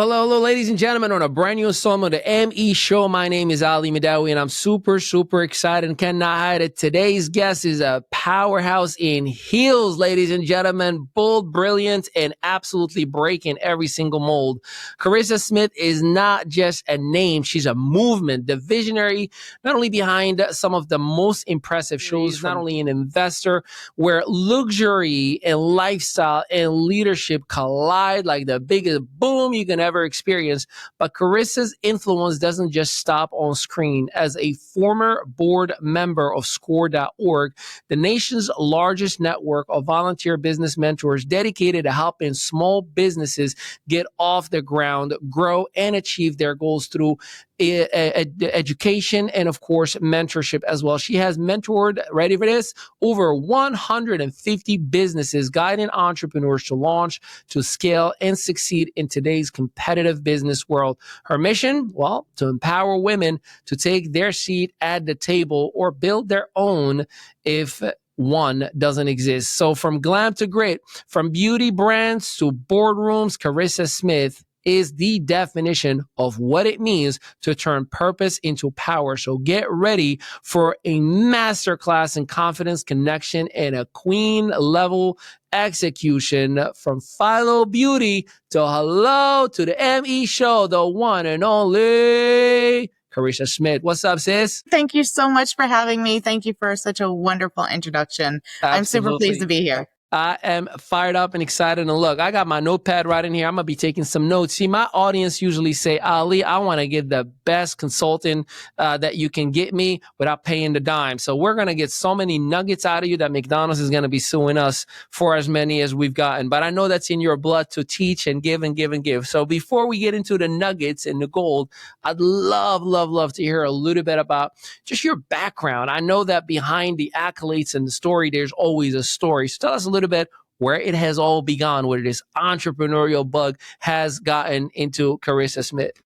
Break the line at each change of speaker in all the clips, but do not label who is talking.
Hello, hello, ladies and gentlemen, on a brand new installment of the ME Show. My name is Ali Madawi, and I'm super, super excited and cannot hide it. Today's guest is a powerhouse in heels, ladies and gentlemen. Bold, brilliant, and absolutely breaking every single mold. Karisa Smith is not just a name, she's a movement. The visionary, not only behind some of the most impressive shows, not only an investor, where luxury and lifestyle and leadership collide like the biggest boom you can ever experience. But Karisa's influence doesn't just stop on screen. As a former board member of score.org, the nation's largest network of volunteer business mentors dedicated to helping small businesses get off the ground, grow, and achieve their goals through education and, of course, mentorship as well. She has mentored, ready for this, over 150 businesses, guiding entrepreneurs to launch, to scale, and succeed in today's competitive business world. Her mission, well, to empower women to take their seat at the table or build their own if one doesn't exist. So from glam to grit, from beauty brands to boardrooms, Karisa Smith is the definition of what it means to turn purpose into power. So get ready for a masterclass in confidence, connection, and a queen level execution. From Philo Beauty to hello to the ME Show, the one and only Karisa Smith. What's up, sis?
Thank you so much for having me. Thank you for such a wonderful introduction.
Absolutely.
I'm super pleased to be here.
I am fired up and excited. And look, I got my notepad right in here. I'm going to be taking some notes. See, my audience usually say, Ali, I want to get the best consultant that you can get me without paying the dime. So we're going to get so many nuggets out of you that McDonald's is going to be suing us for as many as we've gotten. But I know that's in your blood to teach and give and give and give. So before we get into the nuggets and the gold, I'd love to hear a little bit about just your background. I know that behind the accolades and the story, there's always a story. So tell us a little bit where it has all begun, where this entrepreneurial bug has gotten into Karisa Smith.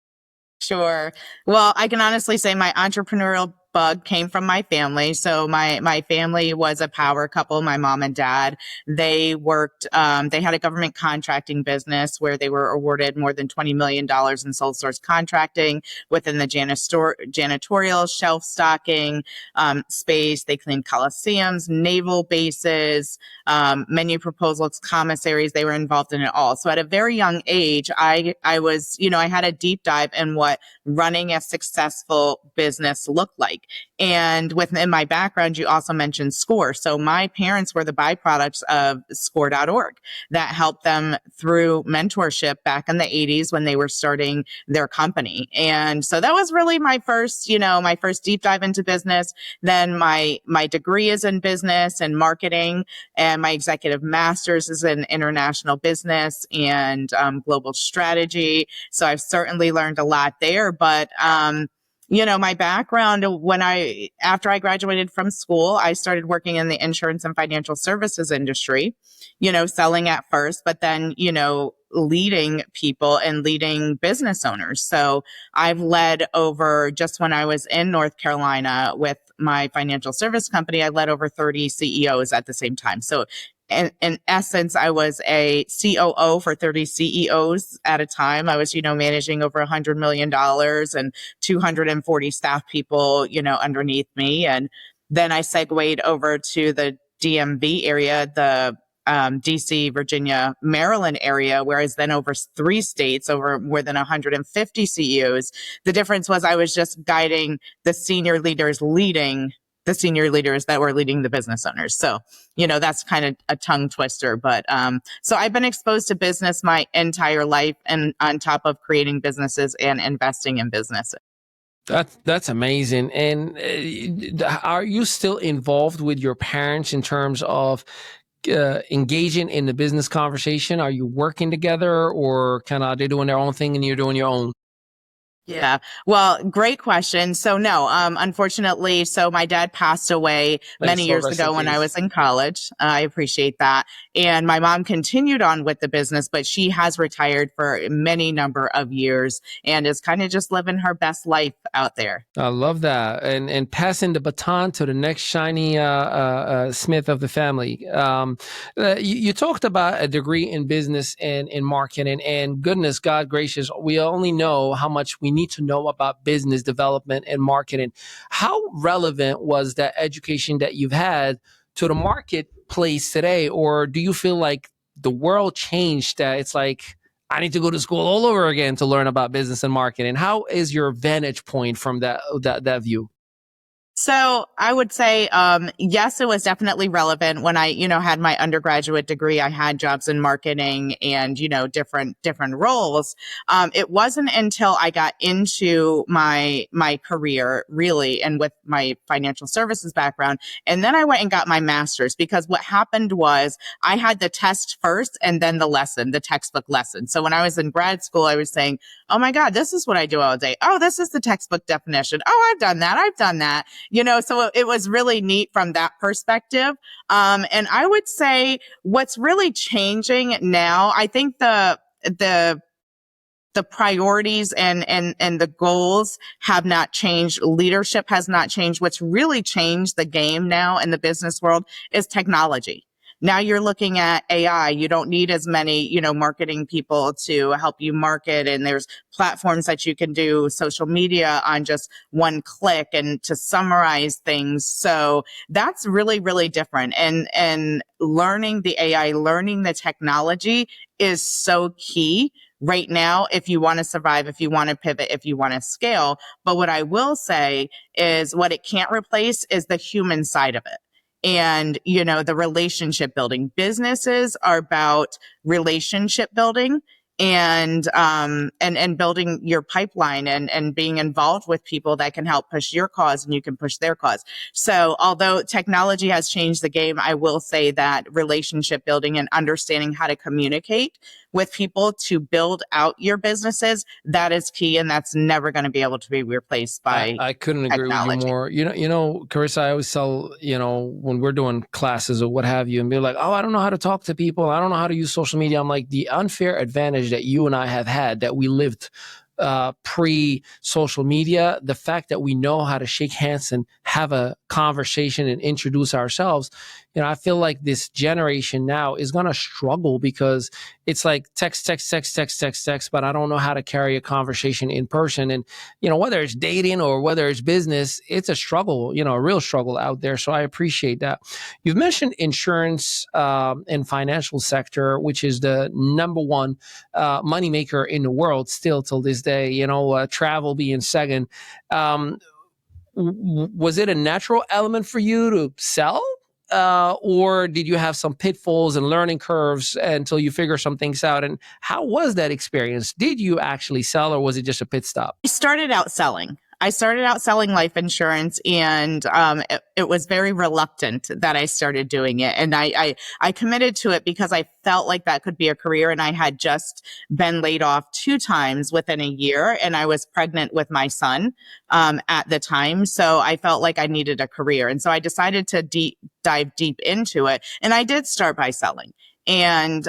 Sure. Well, I can honestly say my entrepreneurial bug came from my family. So my family was a power couple, my mom and dad. They worked, they had a government contracting business where they were awarded more than $20 million in sole source contracting within the janitorial, shelf stocking space. They cleaned coliseums, naval bases, menu proposals, commissaries. They were involved in it all. So at a very young age, I was, I had a deep dive in what running a successful business looked like. And within my background, you also mentioned SCORE. So my parents were the byproducts of score.org that helped them through mentorship back in the 80s when they were starting their company. And so that was really my first, my first deep dive into business. Then my degree is in business and marketing, and my executive master's is in international business and global strategy. So I've certainly learned a lot there, but my background, after I graduated from school, I started working in the insurance and financial services industry, selling at first, but then, leading people and leading business owners. So I've led over, just when I was in North Carolina with my financial service company, I led over 30 CEOs at the same time. So in essence, I was a COO for 30 CEOs at a time. I was, managing over $100 million and 240 staff people, underneath me. And then I segued over to the DMV area, the DC, Virginia, Maryland area, where I was then over 3 states, over more than 150 CEOs. The difference was I was just guiding the senior leaders leading the senior leaders that were leading the business owners. So, that's kind of a tongue twister. But so I've been exposed to business my entire life, and on top of creating businesses and investing in businesses.
That's amazing. And are you still involved with your parents in terms of engaging in the business conversation? Are you working together, or kind of are they doing their own thing and you're doing your own?
Yeah. Well, great question. So no, unfortunately, so my dad passed away
Thanks,
many
so
years
rest in
ago when I
peace.
was in college. I appreciate that. And my mom continued on with the business, but she has retired for many number of years and is kind of just living her best life out there.
I love that, and passing the baton to the next shiny Smith of the family. You talked about a degree in business and in marketing, and goodness, God gracious, we only know how much we need to know about business development and marketing. How relevant was that education that you've had to the marketplace today, or do you feel like the world changed? That it's like I need to go to school all over again to learn about business and marketing. How is your vantage point from that view?
So I would say, yes, it was definitely relevant when I, had my undergraduate degree. I had jobs in marketing and, different roles. It wasn't until I got into my career really and with my financial services background. And then I went and got my master's because what happened was I had the test first and then the textbook lesson. So when I was in grad school, I was saying, oh my God, this is what I do all day. Oh, this is the textbook definition. Oh, I've done that. I've done that. So it was really neat from that perspective. And I would say what's really changing now, I think the priorities and the goals have not changed. Leadership has not changed. What's really changed the game now in the business world is technology. Now you're looking at AI. You don't need as many, marketing people to help you market. And there's platforms that you can do social media on just one click and to summarize things. So that's really, really different. And learning the AI, learning the technology is so key right now if you want to survive, if you want to pivot, if you want to scale. But what I will say is what it can't replace is the human side of it. And, the relationship building. Businesses are about relationship building and building your pipeline and being involved with people that can help push your cause and you can push their cause. So although technology has changed the game, I will say that relationship building and understanding how to communicate with people to build out your businesses, that is key. And that's never going to be able to be replaced by
I couldn't agree with you
technology.
more. Carissa, I always tell, when we're doing classes or what have you, and be like, oh, I don't know how to talk to people. I don't know how to use social media. I'm like, the unfair advantage that you and I have had that we lived pre-social media, the fact that we know how to shake hands and have a conversation and introduce ourselves, I feel like this generation now is going to struggle because it's like text, but I don't know how to carry a conversation in person. And, whether it's dating or whether it's business, it's a struggle, a real struggle out there. So I appreciate that. You've mentioned insurance and financial sector, which is the number one moneymaker in the world still till this day, travel being second. Was it a natural element for you to sell? Or did you have some pitfalls and learning curves until you figure some things out? And how was that experience? Did you actually sell or was it just a pit stop?
I started out selling life insurance and it was very reluctant that I started doing it. And I committed to it because I felt like that could be a career. And I had just been laid off 2 times within a year and I was pregnant with my son at the time. So I felt like I needed a career. And so I decided to dive deep into it. And I did start by selling. And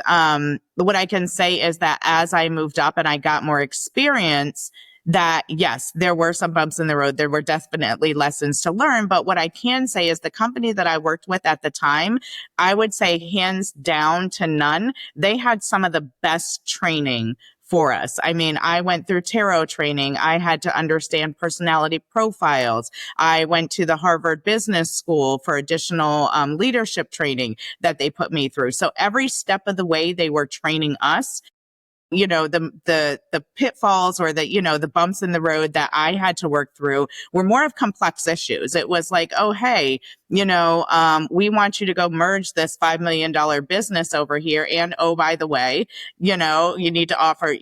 what I can say is that as I moved up and I got more experience, that yes, there were some bumps in the road. There were definitely lessons to learn. But what I can say is the company that I worked with at the time, I would say hands down to none, they had some of the best training for us. I mean, I went through tarot training. I had to understand personality profiles. I went to the Harvard Business School for additional leadership training that they put me through. So every step of the way, they were training us. The pitfalls or the bumps in the road that I had to work through were more of complex issues. It was like, oh, hey, we want you to go merge this $5 million business over here. And oh, by the way, you need to offer,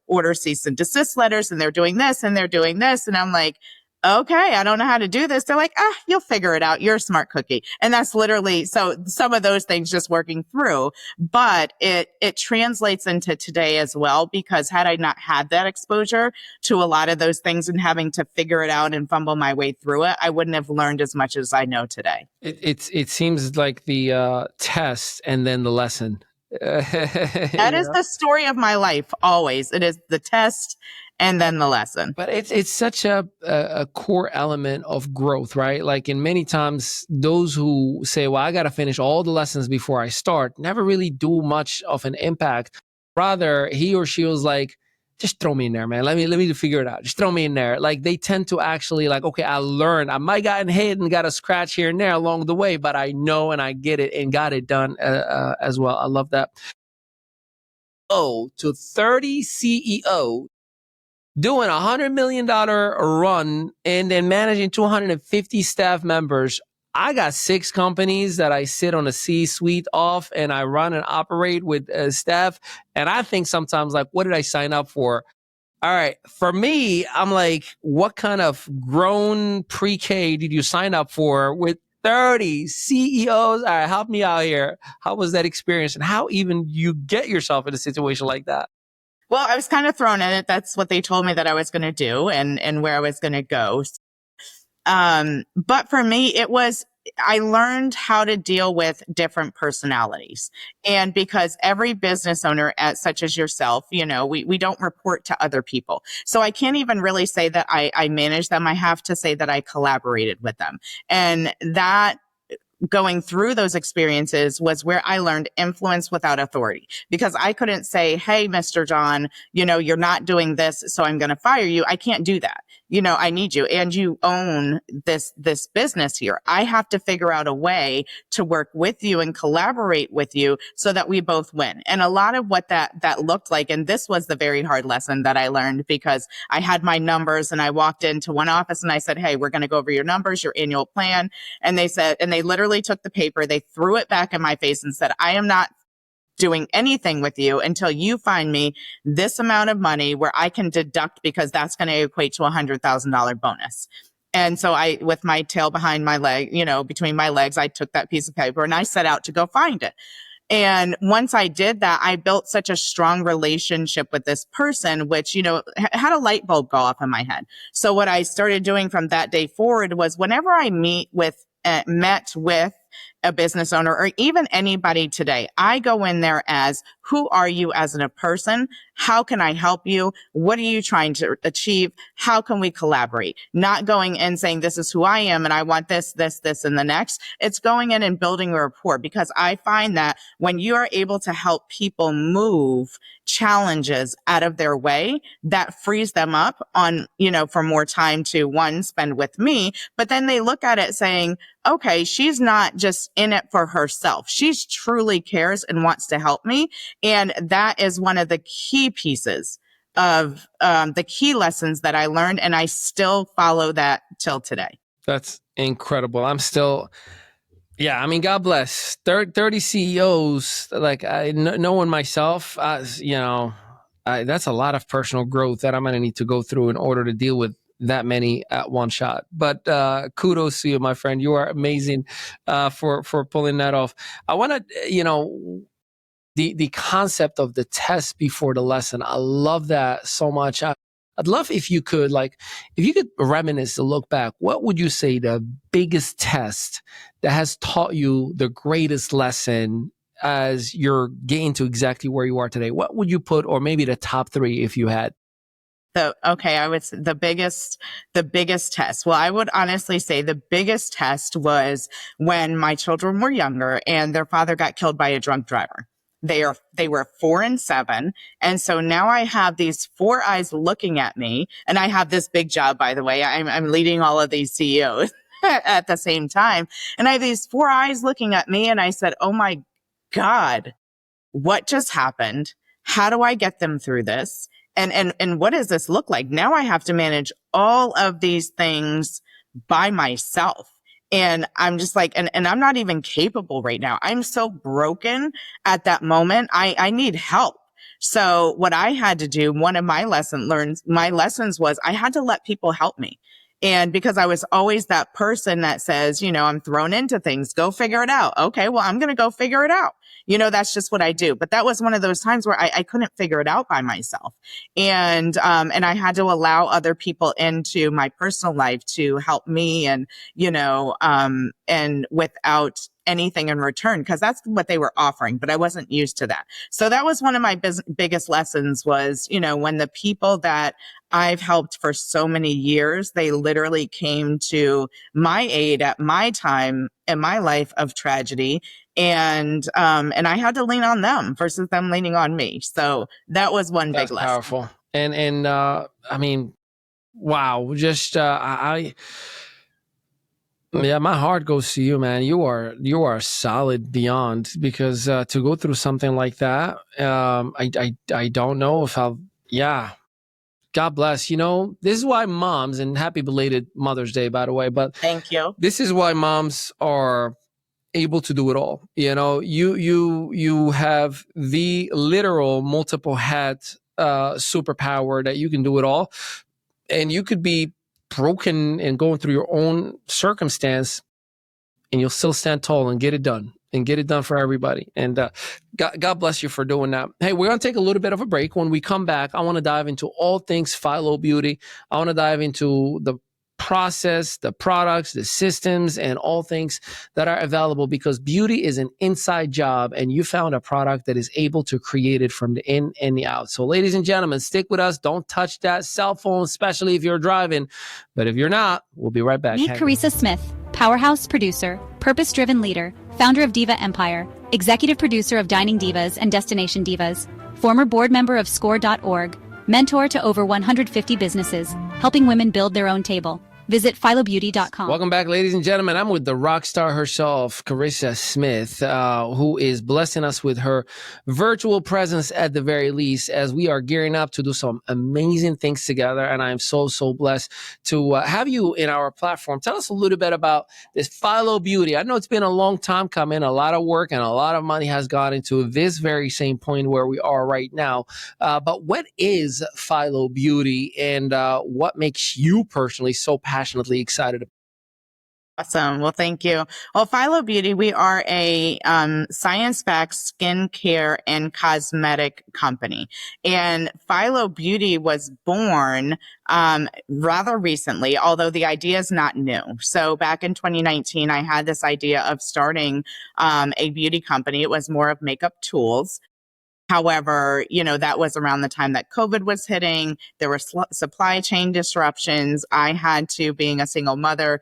order cease and desist letters and they're doing this and they're doing this. And I'm like, okay, I don't know how to do this. They're like, you'll figure it out. You're a smart cookie. And that's literally, so some of those things just working through, but it translates into today as well, because had I not had that exposure to a lot of those things and having to figure it out and fumble my way through it, I wouldn't have learned as much as I know today.
It seems like the test and then the lesson.
That is the story of my life. Always. It is the test and then the lesson.
But it's such a core element of growth, right? Like, in many times, those who say, well, I got to finish all the lessons before I start, never really do much of an impact. Rather, he or she was like, just throw me in there, man. Let me figure it out. Just throw me in there. Like, they tend to actually like, okay, I learned. I might gotten hit and got a scratch here and there along the way, but I know and I get it and got it done as well. I love that. Oh, to 30 CEO doing $100 million run and then managing 250 staff members. I got 6 companies that I sit on a C-suite of, and I run and operate with staff. And I think sometimes, like, what did I sign up for? All right. For me, I'm like, what kind of grown pre-K did you sign up for with 30 CEOs? All right, help me out here. How was that experience? And how even you get yourself in a situation like that?
Well, I was kind of thrown in it. That's what they told me that I was going to do and where I was going to go. But for me, I learned how to deal with different personalities. And because every business owner, such as yourself, we don't report to other people. So I can't even really say that I manage them. I have to say that I collaborated with them. And that, going through those experiences, was where I learned influence without authority, because I couldn't say, hey, Mr. John, you're not doing this, so I'm going to fire you. I can't do that. I need you, and you own this business here. I have to figure out a way to work with you and collaborate with you so that we both win. And a lot of what that looked like, and this was the very hard lesson that I learned, because I had my numbers and I walked into one office and I said, hey, we're going to go over your numbers, your annual plan. And they literally took the paper, they threw it back in my face and said, I am not doing anything with you until you find me this amount of money where I can deduct, because that's going to equate to $100,000 bonus. And so I, with my tail behind my leg, between my legs, I took that piece of paper and I set out to go find it. And once I did that, I built such a strong relationship with this person, which, had a light bulb go off in my head. So what I started doing from that day forward was, whenever I met with a business owner, or even anybody today, I go in there as, who are you as a person? How can I help you? What are you trying to achieve? How can we collaborate? Not going in saying, this is who I am and I want this, this, this, and the next. It's going in and building a rapport, because I find that when you are able to help people move challenges out of their way, that frees them up for more time to, one, spend with me, but then they look at it saying, okay, she's not just in it for herself. She truly cares and wants to help me. And that is one of the key pieces of the key lessons that I learned. And I still follow that till today.
That's incredible. I'm still, God bless. 30 CEOs, like knowing myself, that's a lot of personal growth that I'm going to need to go through in order to deal with that many at one shot. But kudos to you, my friend. You are amazing for pulling that off. I want to, the concept of the test before the lesson. I love that so much. I'd love if you could reminisce, look back. What would you say the biggest test that has taught you the greatest lesson as you're getting to exactly where you are today? What would you put, or maybe the top 3 if you had?
I would say the biggest test. Well, I would honestly say the biggest test was when my children were younger and their father got killed by a drunk driver. They were 4 and 7. And so now I have these 4 eyes looking at me, and I have this big job, by the way. I'm leading all of these CEOs at the same time. And I have these 4 eyes looking at me, and I said, oh my God, what just happened? How do I get them through this? And what does this look like? Now I have to manage all of these things by myself. And I'm just like, and I'm not even capable right now. I'm so broken at that moment. I need help. So what I had to do, one of my lessons was I had to let people help me. And because I was always that person that says, I'm thrown into things, go figure it out. Okay, well, I'm going to go figure it out. That's just what I do. But that was one of those times where I couldn't figure it out by myself. And I had to allow other people into my personal life to help me and without anything in return, because that's what they were offering, but I wasn't used to that. So that was one of my biggest lessons was, when the people that I've helped for so many years, they literally came to my aid at my time in my life of tragedy. And I had to lean on them versus them leaning on me. So that was one
That's
big lesson.
Powerful. And I mean, wow, just yeah, my heart goes to you, man. You are solid beyond, because to go through something like that, I don't know if I'll. Yeah, God bless. This is why moms, and happy belated Mother's Day, by the way. But
thank you.
This is why moms are able to do it all. You have the literal multiple hat superpower that you can do it all, and you could be broken and going through your own circumstance, and you'll still stand tall and get it done for everybody. And God bless you for doing that. Hey, we're going to take a little bit of a break. When we come back, I want to dive into all things Philo Beauty. I want to dive into the process, the products, the systems, and all things that are available, because beauty is an inside job, and you found a product that is able to create it from the in and the out. So ladies and gentlemen, stick with us. Don't touch that cell phone, especially if you're driving. But if you're not, we'll be right back.
Meet Karisa Smith, powerhouse producer, purpose-driven leader, founder of Diva Empire, executive producer of Dining Divas and Destination Divas, former board member of score.org, mentor to over 150 businesses, helping women build their own table. Visit philobeauty.com.
Welcome back, ladies and gentlemen. I'm with the rock star herself, Karisa Smith, who is blessing us with her virtual presence at the very least, as we are gearing up to do some amazing things together. And I'm so, so blessed to have you in our platform. Tell us a little bit about this Philo Beauty. I know it's been a long time coming, a lot of work and a lot of money has gone into this very same point where we are right now. But what is Philo Beauty, and what makes you personally so passionately excited about?
Awesome. Well, thank you. Well, Philo Beauty, we are a science-backed skincare and cosmetic company. And Philo Beauty was born rather recently, although the idea is not new. So back in 2019, I had this idea of starting a beauty company. It was more of makeup tools. However, that was around the time that COVID was hitting. There were supply chain disruptions. I had to, being a single mother,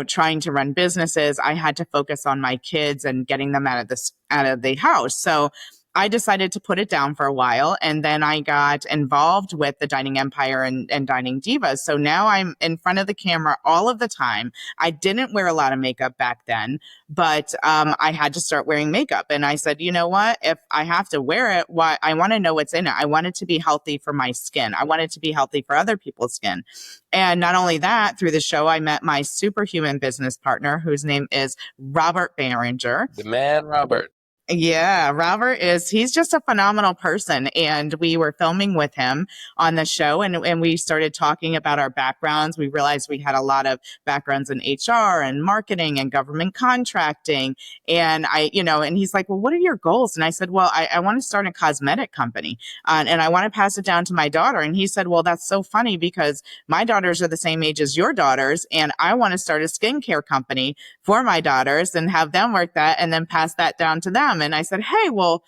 trying to run businesses, I had to focus on my kids and getting them out of the house. So I decided to put it down for a while, and then I got involved with the Dining Empire and Dining Divas. So now I'm in front of the camera all of the time. I didn't wear a lot of makeup back then, but I had to start wearing makeup. And I said, you know what? If I have to wear it, why? I want to know what's in it. I want it to be healthy for my skin. I want it to be healthy for other people's skin. And not only that, through the show, I met my superhuman business partner, whose name is Robert Behringer.
The man, Robert.
Yeah, Robert he's just a phenomenal person. And we were filming with him on the show, and we started talking about our backgrounds. We realized we had a lot of backgrounds in HR and marketing and government contracting. And and he's like, well, what are your goals? And I said, well, I want to start a cosmetic company and I want to pass it down to my daughter. And he said, well, that's so funny because my daughters are the same age as your daughters. And I want to start a skincare company for my daughters and have them work that and then pass that down to them. And I said, hey, well,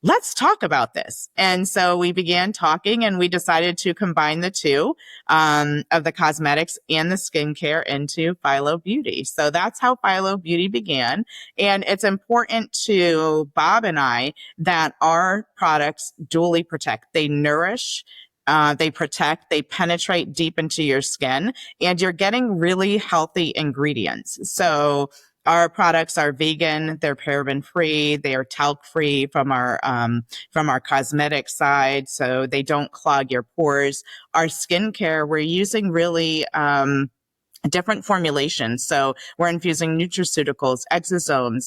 let's talk about this. And so we began talking, and we decided to combine the two of the cosmetics and the skincare into Philo Beauty. So that's how Philo Beauty began. And it's important to Bob and I that our products dually protect. They nourish, they protect, they penetrate deep into your skin, and you're getting really healthy ingredients. So our products are vegan, they're paraben free, they are talc free from our cosmetic side, so they don't clog your pores. Our skincare, we're using really different formulations. So we're infusing nutraceuticals, exosomes,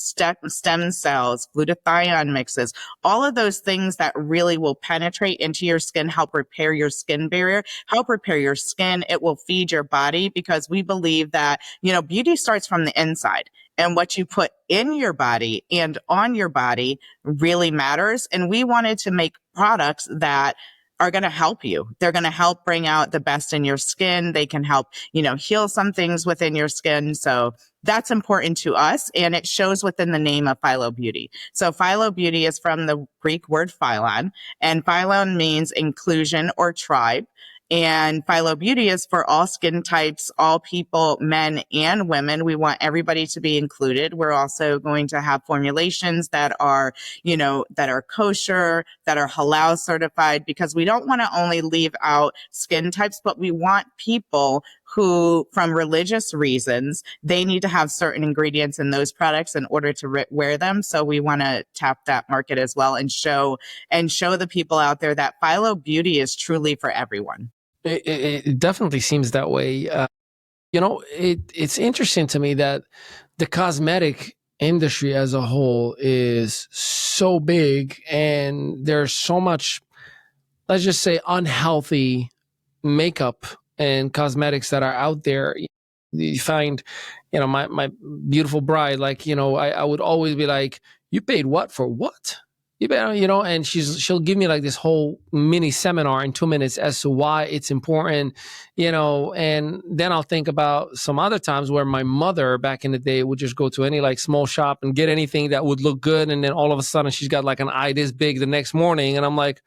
stem cells, glutathione mixes, all of those things that really will penetrate into your skin, help repair your skin barrier, help repair your skin. It will feed your body, because we believe that, beauty starts from the inside. And what you put in your body and on your body really matters. And we wanted to make products that are going to help you. They're going to help bring out the best in your skin. They can help, heal some things within your skin. So that's important to us. And it shows within the name of Philo Beauty. So Philo Beauty is from the Greek word phylon, and phylon means inclusion or tribe. And Philo Beauty is for all skin types, all people, men and women. We want everybody to be included. We're also going to have formulations that are, that are kosher, that are halal certified, because we don't want to only leave out skin types, but we want people who, from religious reasons, they need to have certain ingredients in those products in order to wear them. So we want to tap that market as well, and show the people out there that Philo Beauty is truly for everyone.
It definitely seems that way. It's interesting to me that the cosmetic industry as a whole is so big, and there's so much, let's just say, unhealthy makeup and cosmetics that are out there. You find, my beautiful bride, like, I would always be like, you paid what for what? You better, and she'll give me like this whole mini seminar in 2 minutes as to why it's important, and then I'll think about some other times where my mother back in the day would just go to any like small shop and get anything that would look good. And then all of a sudden she's got like an eye this big the next morning. And I'm like,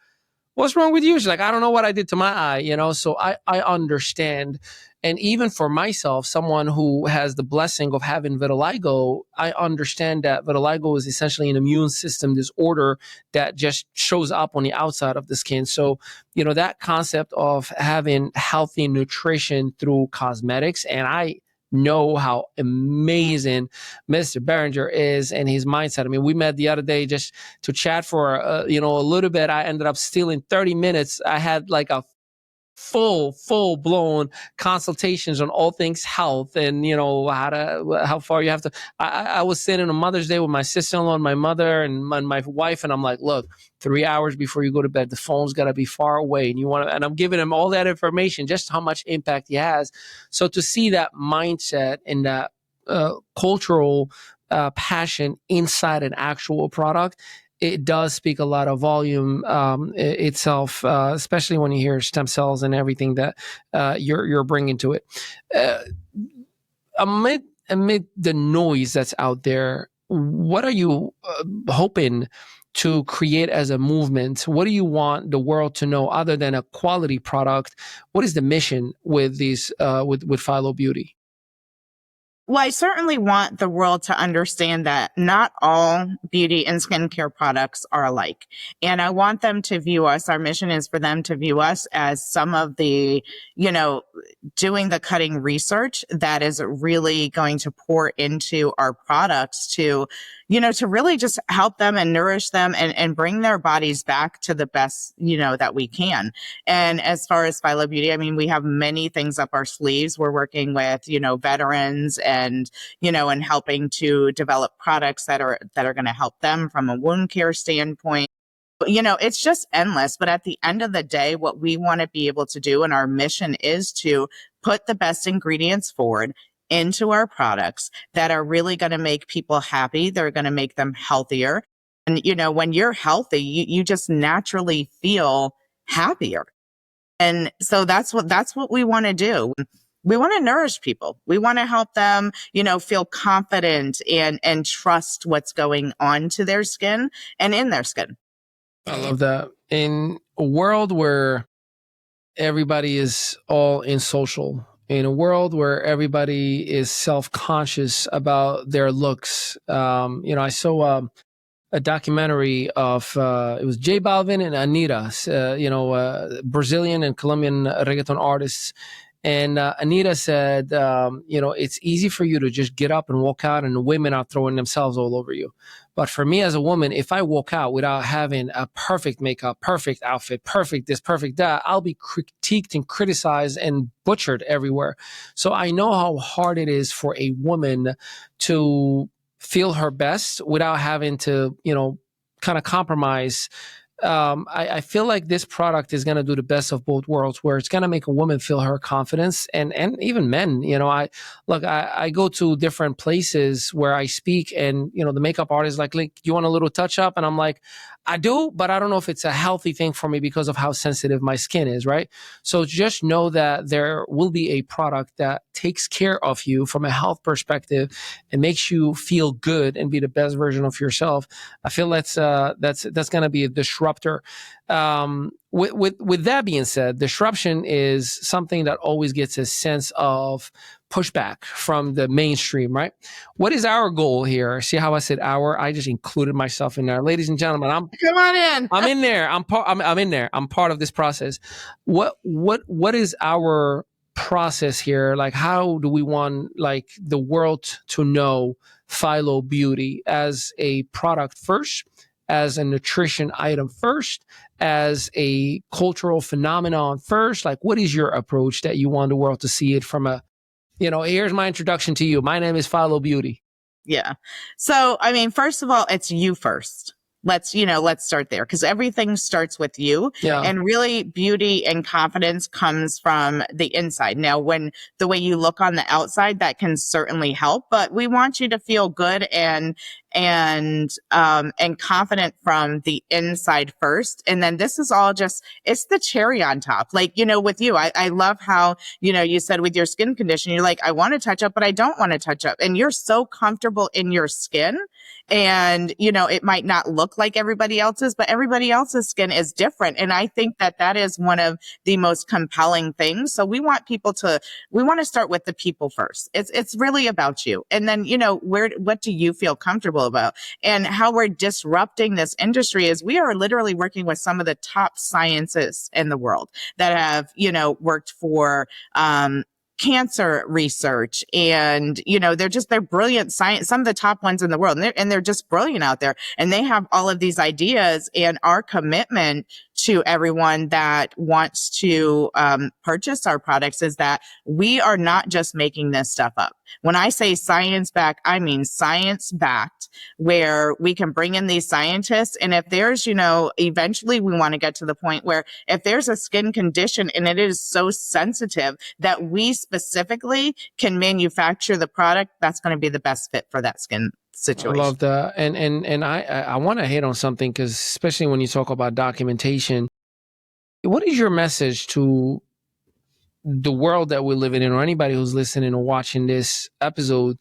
what's wrong with you? She's like, I don't know what I did to my eye, so I understand. And even for myself, someone who has the blessing of having vitiligo, I understand that vitiligo is essentially an immune system disorder that just shows up on the outside of the skin. So, that concept of having healthy nutrition through cosmetics, and I know how amazing Mr. Berenger is and his mindset. I mean, we met the other day just to chat for, a little bit. I ended up stealing 30 minutes. I had like a full blown consultations on all things health and, how far you have to. I was sitting on Mother's Day with my sister-in-law and my mother and my wife. And I'm like, look, 3 hours before you go to bed, the phone's got to be far away. And I'm giving him all that information, just how much impact he has. So to see that mindset and that cultural passion inside an actual product, it does speak a lot of volume itself, especially when you hear stem cells and everything that you're bringing to it. Amid the noise that's out there, what are you hoping to create as a movement? What do you want the world to know other than a quality product? What is the mission with these with Philo Beauty?
Well, I certainly want the world to understand that not all beauty and skincare products are alike. And I want them to view us, our mission is for them to view us as some of the, doing the cutting research that is really going to pour into our products to really just help them and nourish them and bring their bodies back to the best, that we can. And as far as Philo Beauty, I mean, we have many things up our sleeves. We're working with, veterans and helping to develop products that are going to help them from a wound care standpoint. It's just endless. But at the end of the day, what we want to be able to do, and our mission is to put the best ingredients forward into our products that are really going to make people happy. They're going to make them healthier. And, when you're healthy, you just naturally feel happier. And so that's what we want to do. We want to nourish people. We want to help them, feel confident and trust what's going on to their skin and in their skin.
I love that. In a world where everybody is all in social, in a world where everybody is self-conscious about their looks, I saw a documentary of it was J Balvin and Anita, Brazilian and Colombian reggaeton artists, And Anita said, it's easy for you to just get up and walk out, and the women are throwing themselves all over you. But for me as a woman, if I walk out without having a perfect makeup, perfect outfit, perfect this, perfect that, I'll be critiqued and criticized and butchered everywhere. So I know how hard it is for a woman to feel her best without having to, kind of compromise. I feel like this product is going to do the best of both worlds, where it's going to make a woman feel her confidence, and even men. I go to different places where I speak, and the makeup artist is like, you want a little touch up? And I'm like, I do, but I don't know if it's a healthy thing for me because of how sensitive my skin is, right? So just know that there will be a product that takes care of you from a health perspective and makes you feel good and be the best version of yourself. I feel that's going to be a disruptor. With that being said, disruption is something that always gets a sense of pushback from the mainstream, right? What is our goal here? See how I said our? I just included myself in there. Ladies and gentlemen,
come on in.
I'm in there. I'm in there. I'm part of this process. What is our process here? Like, how do we want the world to know Philo Beauty as a product first, as a nutrition item first, as a cultural phenomenon first? Like, what is your approach that you want the world to see it from a, here's my introduction to you. My name is Philo Beauty.
Yeah. So, I mean, first of all, it's you first. Let's start there, because everything starts with you.
Yeah.
And really, beauty and confidence comes from the inside. Now, when the way you look on the outside, that can certainly help, but we want you to feel good and confident from the inside first. And then this is all it's the cherry on top. With you, I love how, you said with your skin condition, you're like, I want to touch up, but I don't want to touch up. And you're so comfortable in your skin. And, it might not look like everybody else's, but everybody else's skin is different. And I think that is one of the most compelling things. So we want to start with the people first. It's really about you. And then, what do you feel comfortable about? And how we're disrupting this industry is we are literally working with some of the top scientists in the world that have, worked for, cancer research, and they're brilliant science, some of the top ones in the world, and they're just brilliant out there, and they have all of these ideas. And our commitment to everyone that wants to purchase our products is that we are not just making this stuff up. When I say science backed, I mean science backed, where we can bring in these scientists. And if there's, eventually we want to get to the point where if there's a skin condition and it is so sensitive that we specifically can manufacture the product, that's going to be the best fit for that skin situation.
I love that. And I want to hit on something, because especially when you talk about documentation, what is your message to the world that we're living in, or anybody who's listening or watching this episode,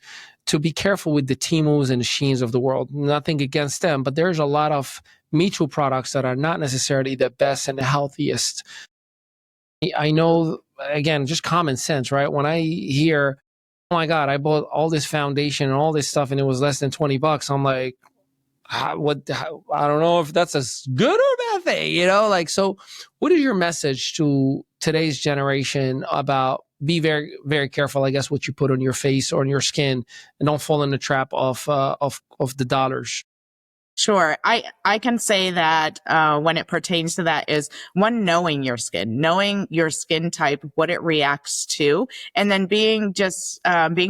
to be careful with the Temus and the Sheins of the world? Nothing against them, but there's a lot of Me Too products that are not necessarily the best and the healthiest. I know, again, just common sense, right? When I hear, oh my God, I bought all this foundation and all this stuff and it was less than $20, I'm like, I don't know if that's a good or bad thing, so what is your message to today's generation about be very, very careful, I guess, what you put on your face or on your skin, and don't fall in the trap of the dollars?
Sure. I can say that when it pertains to that is, one, knowing your skin type, what it reacts to, and then being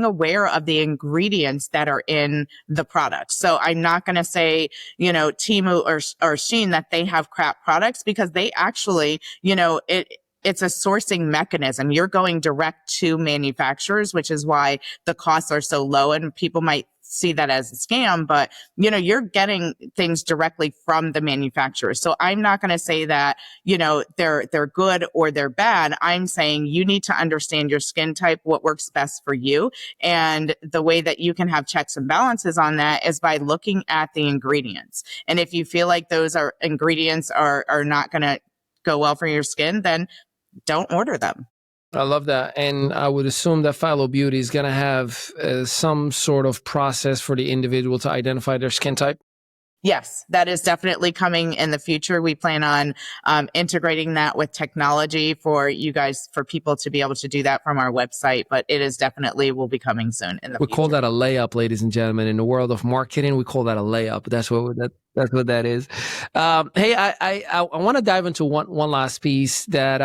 aware of the ingredients that are in the product. So I'm not going to say, Temu or Shein that they have crap products, because they actually, it's a sourcing mechanism. You're going direct to manufacturers, which is why the costs are so low, and people might see that as a scam, but you're getting things directly from the manufacturers. So I'm not going to say that, they're good or they're bad. I'm saying you need to understand your skin type, what works best for you. And the way that you can have checks and balances on that is by looking at the ingredients. And if you feel like those ingredients are not going to go well for your skin, then don't order them.
I love that. And I would assume that Philo Beauty is going to have some sort of process for the individual to identify their skin type.
Yes, that is definitely coming in the future. We plan on integrating that with technology for you guys, for people to be able to do that from our website. But it is definitely will be coming soon in the
We
future.
call that a layup, ladies and gentlemen. In the world of marketing, we call that a layup. That's what that is. Hey, I want to dive into one last piece that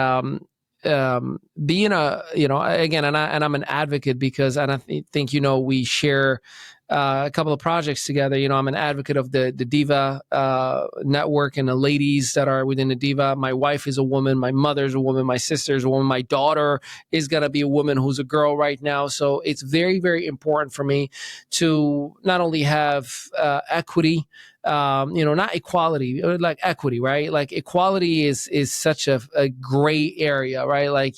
being a, again, and I'm an advocate because, and I think we share a couple of projects together. I'm an advocate of the Diva network and the ladies that are within the Diva. My wife is a woman. My mother's a woman. My sister's a woman. My daughter is going to be a woman who's a girl right now. So it's very, very important for me to not only have equity, not equality, like equity, right? Like equality is such a gray area, right? Like,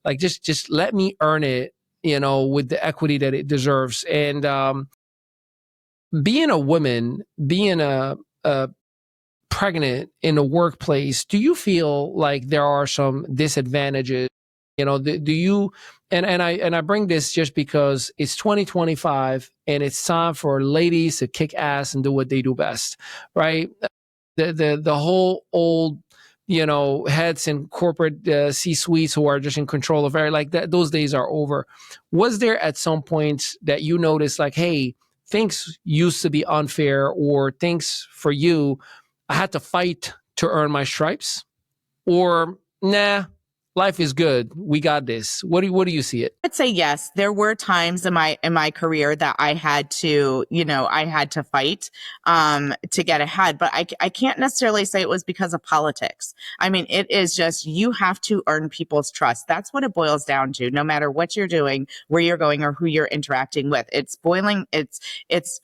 like just let me earn it, with the equity that it deserves. And being a woman, being a pregnant in the workplace, do you feel like there are some disadvantages? Do you, and I bring this just because it's 2025 and it's time for ladies to kick ass and do what they do best, right? The whole old, heads in corporate C-suites who are just in control of like that, those days are over. Was there at some point that you noticed like, hey, things used to be unfair, or things for you, I had to fight to earn my stripes, or nah, life is good, we got this? What do you see it?
I'd say yes. There were times in my career that I had to, I had to fight to get ahead, but I can't necessarily say it was because of politics. I mean, it is just, you have to earn people's trust. That's what it boils down to. No matter what you're doing, where you're going, or who you're interacting with, it's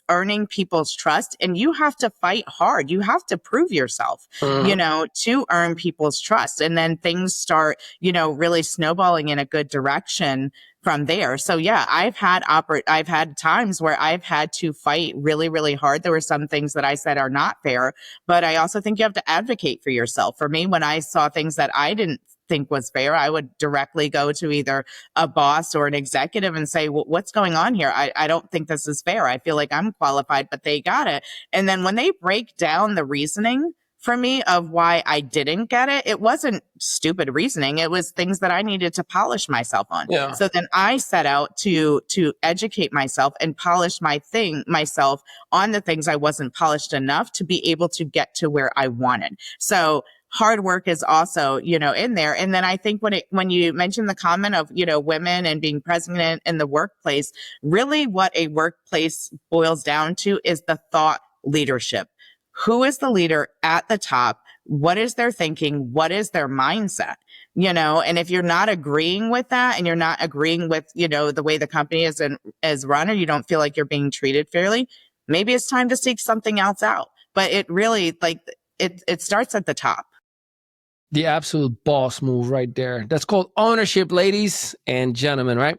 earning people's trust, and you have to fight hard. You have to prove yourself, to earn people's trust, and then things start, really snowballing in a good direction from there. So yeah, I've had times where I've had to fight really, really hard. There were some things that I said are not fair, but I also think you have to advocate for yourself. For me, when I saw things that I didn't think was fair, I would directly go to either a boss or an executive and say, well, what's going on here? I don't think this is fair. I feel like I'm qualified, but they got it. And then when they break down the reasoning for me of why I didn't get it, it wasn't stupid reasoning. It was things that I needed to polish myself on.
Yeah.
So then I set out to educate myself and polish myself on the things I wasn't polished enough to be able to get to where I wanted. So hard work is also, in there. And then I think when you mentioned the comment of, women and being present in the workplace, really what a workplace boils down to is the thought leadership. Who is the leader at the top? What is their thinking? What is their mindset? And if you're not agreeing with that, and you're not agreeing with, the way the company is run, or you don't feel like you're being treated fairly, maybe it's time to seek something else out. But it really, it starts at the top.
The absolute boss move right there. That's called ownership, ladies and gentlemen, right?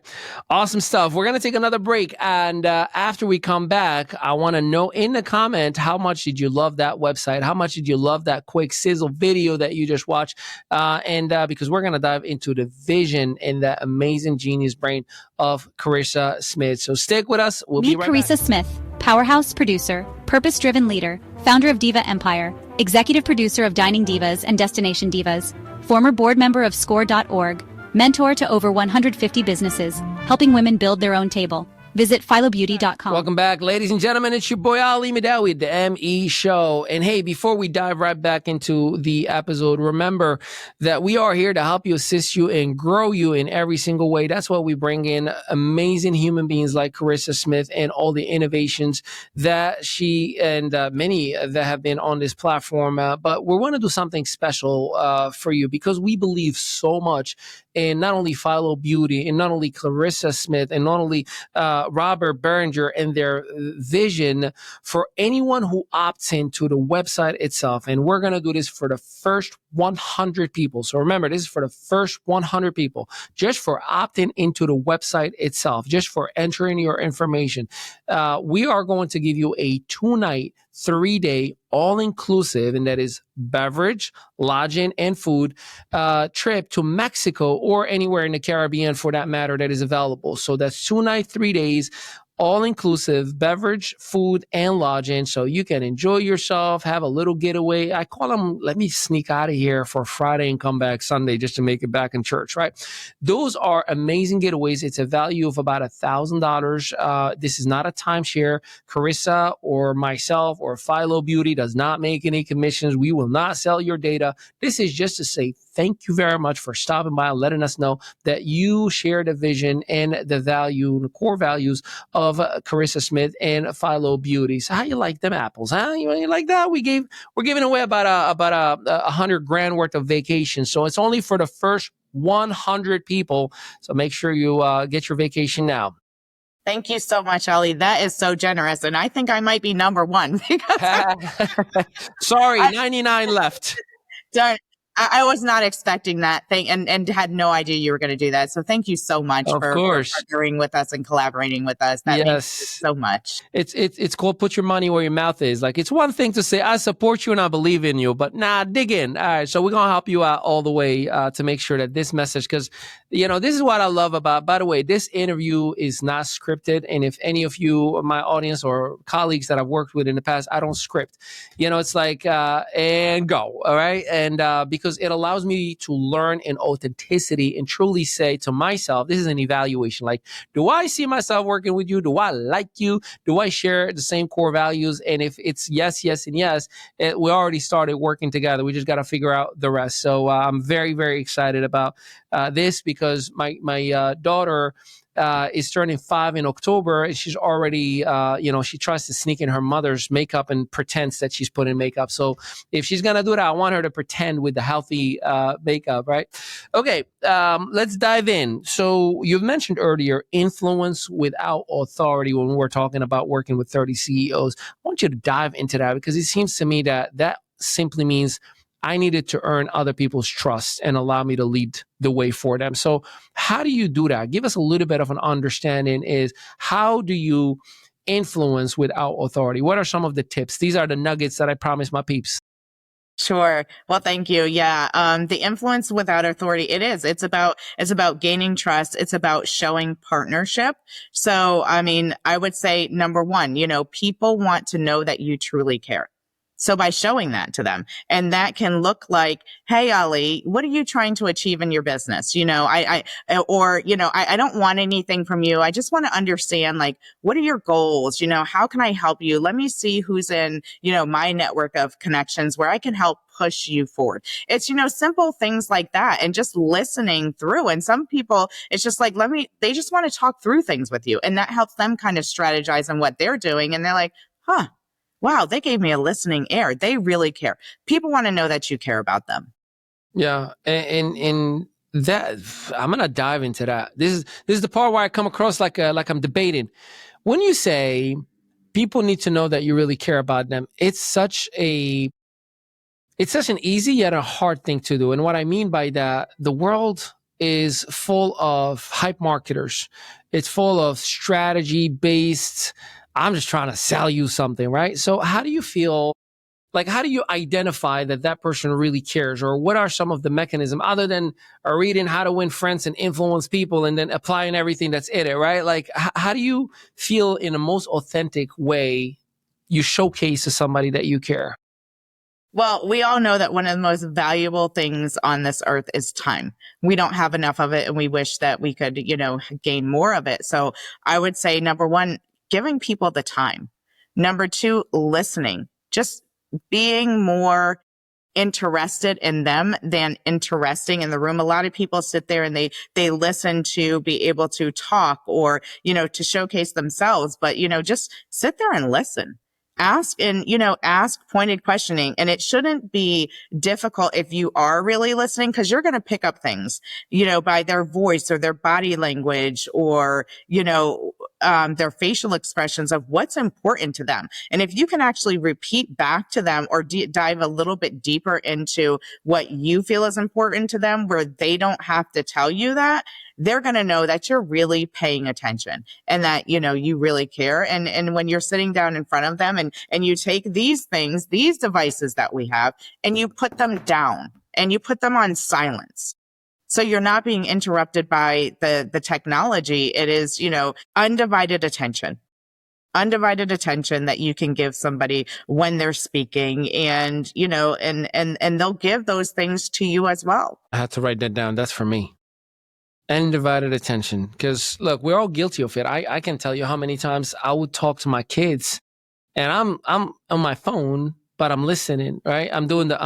Awesome stuff. We're going to take another break. And after we come back, I want to know in the comment, how much did you love that website? How much did you love that quick sizzle video that you just watched? Because we're going to dive into the vision and that amazing genius brain of Karisa Smith. So stick with us. We'll be right back.
Meet Karisa Smith, powerhouse producer, purpose-driven leader, founder of Diva Empire, executive producer of Dining Divas and Destination Divas, former board member of score.org, mentor to over 150 businesses, helping women build their own table. Visit philobeauty.com.
Welcome back, ladies and gentlemen. It's your boy Ali Midawi, the ME Show. And hey, before we dive right back into the episode, remember that we are here to help you, assist you, and grow you in every single way. That's why we bring in amazing human beings like Karisa Smith and all the innovations that she and many that have been on this platform. But we want to do something special for you, because we believe so much in not only Philo Beauty, and not only Karisa Smith, and not only Robert Berenger and their vision for anyone who opts into the website itself. And we're going to do this for the first 100 people. So remember, this is for the first 100 people, just for opting into the website itself, just for entering your information. We are going to give you a 2-night, 3-day, all-inclusive, and that is beverage, lodging, and food trip to Mexico or anywhere in the Caribbean for that matter that is available. So that's 2 nights, 3 days, all-inclusive beverage, food, and lodging, so you can enjoy yourself, have a little getaway. I call them, let me sneak out of here for Friday and come back Sunday just to make it back in church, right? Those are amazing getaways. It's a value of about $1,000. This is not a timeshare. Karisa or myself or Philo Beauty does not make any commissions. We will not sell your data. This is just to say thank you very much for stopping by and letting us know that you share the vision and the value, the core values of Karisa Smith and Philo Beauty. So how you like them apples, huh? You like that? We're giving away about 100 grand worth of vacation. So it's only for the first 100 people. So make sure you get your vacation now.
Thank you so much, Ali. That is so generous. And I think I might be number one because
sorry, 99 left.
Darn. I was not expecting that thing and had no idea you were going to do that. So thank you so much for partnering with us and collaborating with us. That means so much.
It's called put your money where your mouth is. Like, it's one thing to say, I support you and I believe in you, but dig in. All right. So we're going to help you out all the way to make sure that this message, because, this is what I love about, by the way, this interview is not scripted. And if any of you, my audience or colleagues that I've worked with in the past, I don't script, it's like, and go. All right. And because it allows me to learn in authenticity and truly say to myself, this is an evaluation. Like, do I see myself working with you? Do I like you? Do I share the same core values? And if it's yes, yes, and yes, we already started working together. We just got to figure out the rest. So I'm very, very excited about this because my daughter is turning 5 in October, and she's already, she tries to sneak in her mother's makeup and pretends that she's putting makeup. So if she's going to do that, I want her to pretend with the healthy makeup, right? Okay, let's dive in. So you've mentioned earlier influence without authority when we're talking about working with 30 CEOs. I want you to dive into that because it seems to me that simply means I needed to earn other people's trust and allow me to lead the way for them. So how do you do that? Give us a little bit of an understanding is how do you influence without authority? What are some of the tips? These are the nuggets that I promised my peeps.
Sure. Well, thank you. Yeah. The influence without authority, it's about gaining trust. It's about showing partnership. So, I would say number one, people want to know that you truly care. So by showing that to them, and that can look like, hey, Ali, what are you trying to achieve in your business? I don't want anything from you. I just want to understand, like, what are your goals? How can I help you? Let me see who's in, my network of connections where I can help push you forward. It's, simple things like that and just listening through. And some people, it's just like, they just want to talk through things with you. And that helps them kind of strategize on what they're doing. And they're like, wow, they gave me a listening ear. They really care. People want to know that you care about them.
Yeah. And that, I'm going to dive into that. This is the part where I come across like I'm debating. When you say people need to know that you really care about them, it's such an easy yet a hard thing to do. And what I mean by that, the world is full of hype marketers. It's full of strategy-based, I'm just trying to sell you something, right? So how do you feel, like, how do you identify that person really cares? Or what are some of the mechanisms other than reading How to Win Friends and Influence People and then applying everything that's in it, right? Like, how do you feel in the most authentic way you showcase to somebody that you care?
Well, we all know that one of the most valuable things on this earth is time. We don't have enough of it, and we wish that we could, gain more of it. So I would say, number one, giving people the time. Number two, listening, just being more interested in them than interesting in the room. A lot of people sit there and they listen to be able to talk or, to showcase themselves, but, just sit there and listen. Ask pointed questioning. And it shouldn't be difficult if you are really listening, because you're going to pick up things, by their voice or their body language or, their facial expressions of what's important to them. And if you can actually repeat back to them or dive a little bit deeper into what you feel is important to them, where they don't have to tell you that, they're going to know that you're really paying attention and that, you really care. And when you're sitting down in front of them and you take these things, these devices that we have, and you put them down and you put them on silence. So you're not being interrupted by the technology. It is, undivided attention. undivided attention that you can give somebody when they're speaking, and and they'll give those things to you as well.
I had to write that down. That's for me. Undivided attention. Because look, we're all guilty of it. I can tell you how many times I would talk to my kids and I'm on my phone, but I'm listening, right? I'm doing the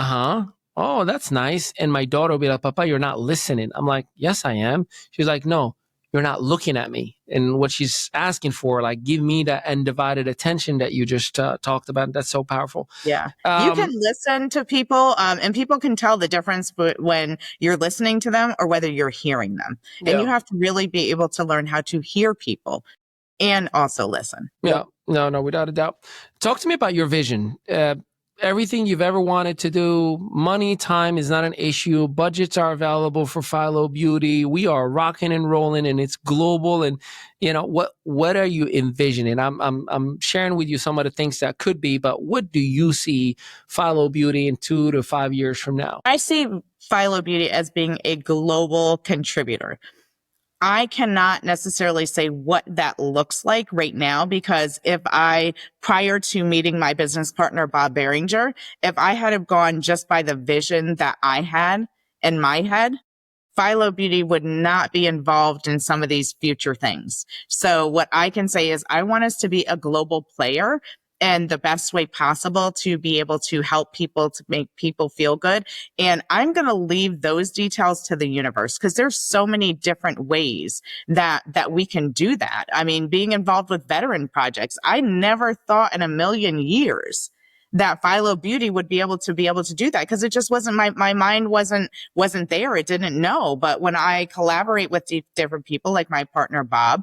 oh, that's nice. And my daughter will be like, Papa, you're not listening. I'm like, yes, I am. She's like, no, you're not looking at me. And what she's asking for, like, give me that undivided attention that you just talked about. That's so powerful.
Yeah. You can listen to people, and people can tell the difference when you're listening to them or whether you're hearing them. And you have to really be able to learn how to hear people and also listen.
Yeah. No, without a doubt. Talk to me about your vision. Everything you've ever wanted to do, money, time is not an issue. Budgets are available for Philo Beauty. We are rocking and rolling, and it's global. And what are you envisioning? I'm sharing with you some of the things that could be, but what do you see Philo Beauty in 2 to 5 years from now?
I see Philo Beauty as being a global contributor. I cannot necessarily say what that looks like right now, because prior to meeting my business partner, Bob Behringer, if I had have gone just by the vision that I had in my head, Philo Beauty would not be involved in some of these future things. So what I can say is I want us to be a global player, and the best way possible to be able to help people, to make people feel good. And I'm going to leave those details to the universe, because there's so many different ways that we can do that. I mean, being involved with veteran projects, I never thought in a million years that Philo Beauty would be able to do that, because it just wasn't, my mind wasn't there. It didn't know. But when I collaborate with different people like my partner, Bob,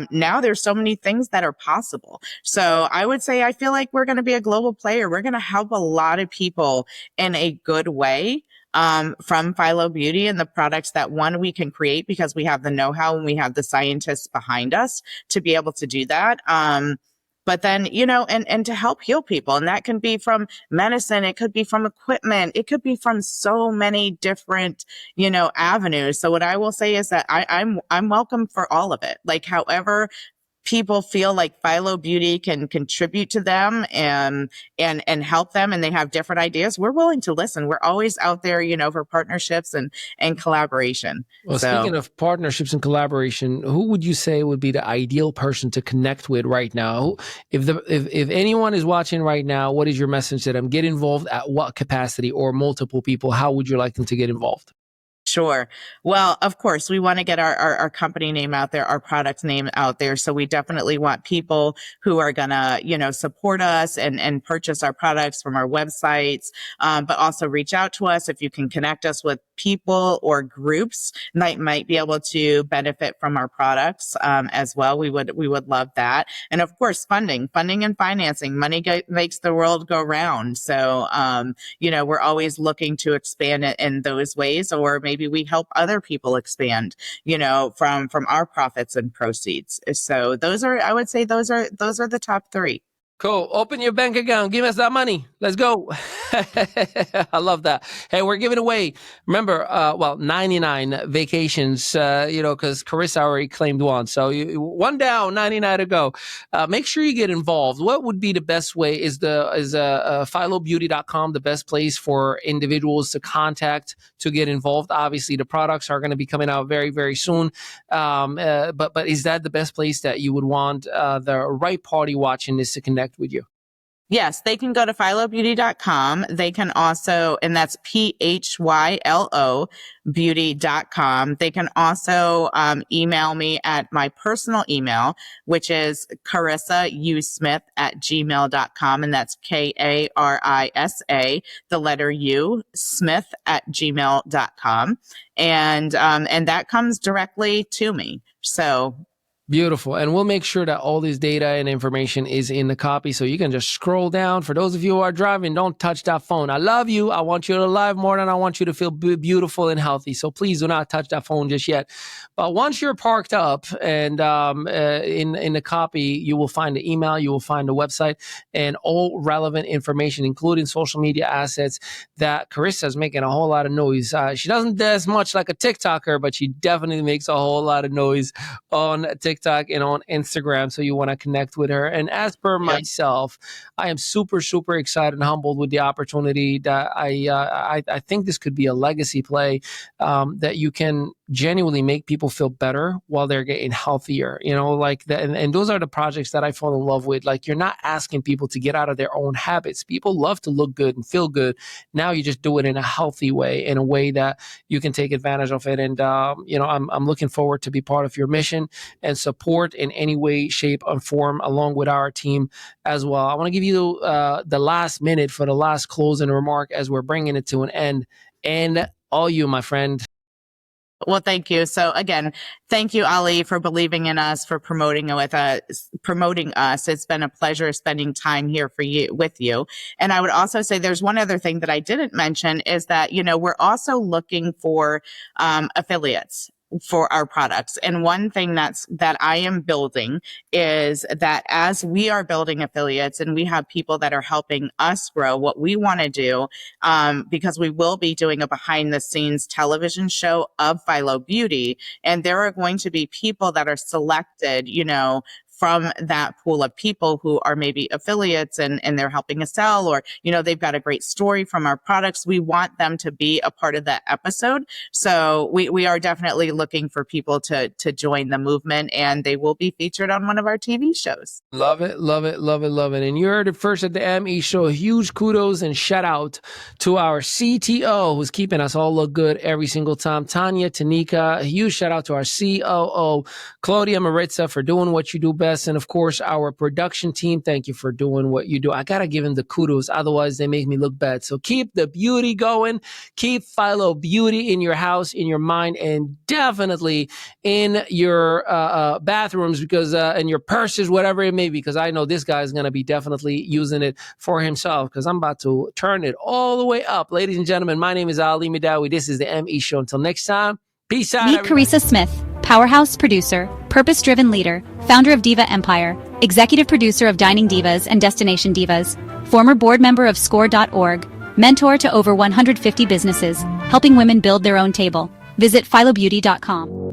now there's so many things that are possible. So I would say, I feel like we're going to be a global player. We're going to help a lot of people in a good way. From Philo Beauty and the products that we can create, because we have the know-how and we have the scientists behind us to be able to do that. But then, and to help heal people. And that can be from medicine. It could be from equipment. It could be from so many different, avenues. So what I will say is that I'm welcome for all of it. Like, however people feel like Philo Beauty can contribute to them and help them, and they have different ideas, we're willing to listen. We're always out there, for partnerships and collaboration.
Well, speaking of partnerships and collaboration, who would you say would be the ideal person to connect with right now? If anyone is watching right now, what is your message to them? Get involved at what capacity, or multiple people? How would you like them to get involved?
Sure. Well, of course, we want to get our company name out there, our product name out there. So we definitely want people who are going to, support us and purchase our products from our websites, but also reach out to us if you can connect us with people or groups that might be able to benefit from our products as well. We would love that. And of course, funding and financing. Money makes the world go round. So, we're always looking to expand it in those ways, or maybe we help other people expand, from our profits and proceeds. So I would say those are the top 3.
Cool. Open your bank account. Give us that money. Let's go. I love that. Hey, we're giving away, remember, 99 vacations, because Karisa already claimed one. So one down, 99 to go. Make sure you get involved. What would be the best way? Is philobeauty.com the best place for individuals to contact to get involved? Obviously, the products are going to be coming out very, very soon. But is that the best place that you would want the right party watching this to connect with you?
Yes, they can go to philobeauty.com. They can also, and that's PHYLO beauty.com. They can also email me at my personal email, which is KarisaUSmith@gmail.com. And that's KARISA, the letter U, Smith@gmail.com. And that comes directly to me. So
beautiful. And we'll make sure that all this data and information is in the copy, so you can just scroll down. For those of you who are driving, don't touch that phone. I love you. I want you to live more than I want you to feel beautiful and healthy. So please do not touch that phone just yet. But once you're parked up and in the copy, you will find the email, you will find the website, and all relevant information, including social media assets that Karisa is making a whole lot of noise. She doesn't do as much like a TikToker, but she definitely makes a whole lot of noise on TikTok. TikTok and on Instagram. So you want to connect with her. And as per myself, I am super, super excited and humbled with the opportunity that I think this could be a legacy play, that you can genuinely make people feel better while they're getting healthier, like that. And those are the projects that I fall in love with. Like, you're not asking people to get out of their own habits. People love to look good and feel good. Now you just do it in a healthy way, in a way that you can take advantage of it. And, I'm looking forward to be part of your mission and support in any way, shape, or form, along with our team as well. I want to give you the last minute for the last closing remark as we're bringing it to an end. And all you, my friend.
Well, thank you. So again, thank you, Ali, for believing in us, for promoting us. It's been a pleasure spending time here with you. And I would also say there's one other thing that I didn't mention is that, we're also looking for affiliates for our products. And one thing that I am building is that as we are building affiliates and we have people that are helping us grow, what we want to do, because we will be doing a behind the scenes television show of Philo Beauty, and there are going to be people that are selected, from that pool of people who are maybe affiliates and they're helping us sell, or, they've got a great story from our products. We want them to be a part of that episode. So we are definitely looking for people to join the movement, and they will be featured on one of our TV shows.
Love it, love it, love it, love it. And you heard it first at the ME show. Huge kudos and shout out to our CTO who's keeping us all look good every single time. Tanya Tanika. A huge shout out to our COO, Claudia Maritza, for doing what you do best. And of course, our production team, thank you for doing what you do. I got to give them the kudos. Otherwise, they make me look bad. So keep the beauty going. Keep Philo Beauty in your house, in your mind, and definitely in your bathrooms, because in your purses, whatever it may be, because I know this guy is going to be definitely using it for himself, because I'm about to turn it all the way up. Ladies and gentlemen, my name is Ali Midawi. This is the ME Show. Until next time, peace out.
Meet Karisa Smith, powerhouse producer, purpose-driven leader, founder of Diva Empire, executive producer of Dining Divas and Destination Divas, former board member of score.org, mentor to over 150 businesses, helping women build their own table. Visit philobeauty.com.